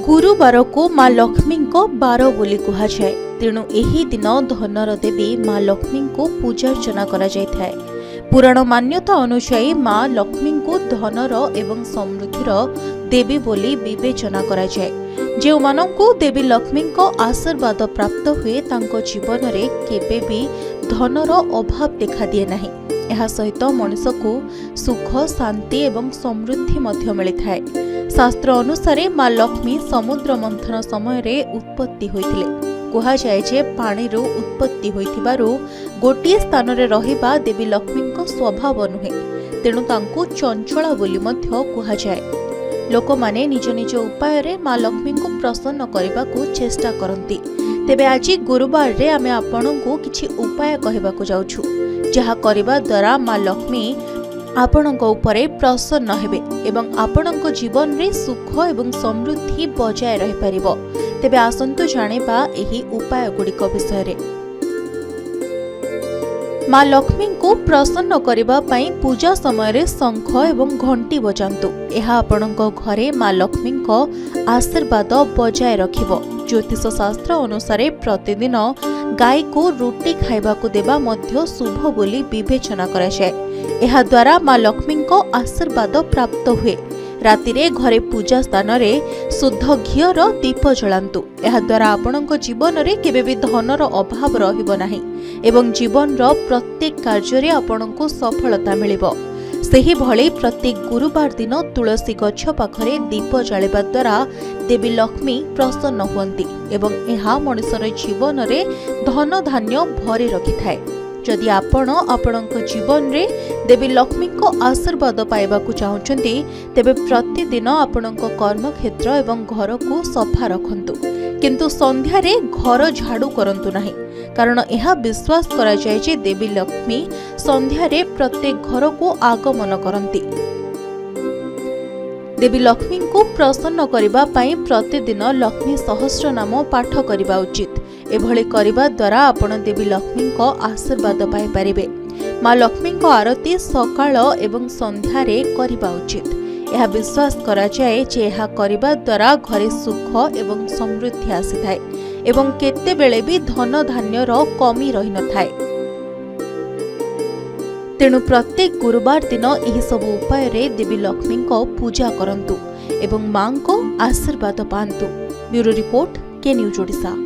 गुरुवार को माँ लक्ष्मी को बार बोली कहुए। तेणु एही दिन धनर देवी माँ लक्ष्मी को पूजार्चना करा जायथाय। पुराण मान्यता अनुसार माँ लक्ष्मी को धनर एवं समृद्धिर देवी बोली विवेचना करा जाय। जो मानंकु देवी लक्ष्मी को आशीर्वाद प्राप्त हुए तांको जीवन रे केबे भी धनर अभाव देखा दिए नाही। एहा सहित मनुष्य को सुख शांति एवं समृद्धि मध्य मिलिथाय। शास्त्र अनुसार माँ लक्ष्मी समुद्र मंथन समय रे उत्पत्ति होइथिले। कहा जाए जे पानी रो उत्पत्ति होइथिबारु गोटिए स्थान रे रहिबा देवी लक्ष्मी को स्वभाव नुहे। तेणु तांको चंचला बोली मध्य कहा जाए। लोक माने निज निज उपाय रे माँ लक्ष्मी को प्रसन्न करबा को चेष्टा करंती। तेबे आज गुरुवार रे आमे आपनकु किछि उपाय कहबाकू जाउछु, जहा करबा द्वारा माँ लक्ष्मी आपणक उपरे प्रसन्न हेबे एवं आपणक जीवन रे सुख एवं समृद्धि बजाय रहि परिबो। तेबे आसंतु जानिबा एही उपाय गुड़िक विषय रे। माँ लक्ष्मी को प्रसन्न करिबा पई पूजा समय रे शंख एवं घंटी बजांतु। एहा आपणक घरे माँ लक्ष्मी को आशीर्वाद बजाय रखिबो। ज्योतिष शास्त्र अनुसार प्रतिदिन गाय को रोटी खाइबाकू देबा मध्य शुभ बोली विवेचना करा जाय। एहा द्वारा माँ लक्ष्मी को आशीर्वाद प्राप्त हुए। राति रे घरे पूजा स्थान रे शुद्ध घीर दीप जलांतु। एहा द्वारा आपणक जीवन रे केबे भी धनर अभाव रहिबो नाही एवं जीवन रो प्रत्येक कार्य रे आपणको सफलता मिलिबो। सेही भली प्रत्येक गुरुवार दिन तुलसी गछ पाखरे दीप जळेबा द्वारा देवी लक्ष्मी प्रसन्न हुअंती एवं एहा मनुष्यर जीवन रे धन धान्य भरी रखिथाय। जदि आपण आपणक जीवन रे देवी लक्ष्मी को आशीर्वाद पाइबाकू चाहुचंती तेबे प्रतिदिन आपणक कर्म क्षेत्र एवं घर को सफा रखंतु, किंतु संध्या रे घर झाड़ू करंतु नाही। कारण यह विश्वास करा जाय जे देवी लक्ष्मी संध्या रे प्रत्येक घर को आगमन करंती। देवी लक्ष्मी को प्रसन्न करिबा पई प्रतिदिन लक्ष्मी सहस्र नाम पाठ करिबा उचित। एभली करिबा द्वारा आपण देवी लक्ष्मी को आशीर्वाद पाई परिबे। माँ लक्ष्मी को आरती सकाळ एवं संध्या रे करिबा उचित। यह विश्वास करा जाय जे यह करिबा द्वारा घरे सुख एवं समृद्धि आसीथाय एवं केते बेले भी धन धान्यर कमी रहि नथाय। तेणु प्रत्येक गुरुवार दिन एही सब उपाय रे देवी लक्ष्मी को पूजा करंतु एवं मां को आशीर्वाद पांतु। ब्यूरो रिपोर्ट, के न्यूज ओडिशा।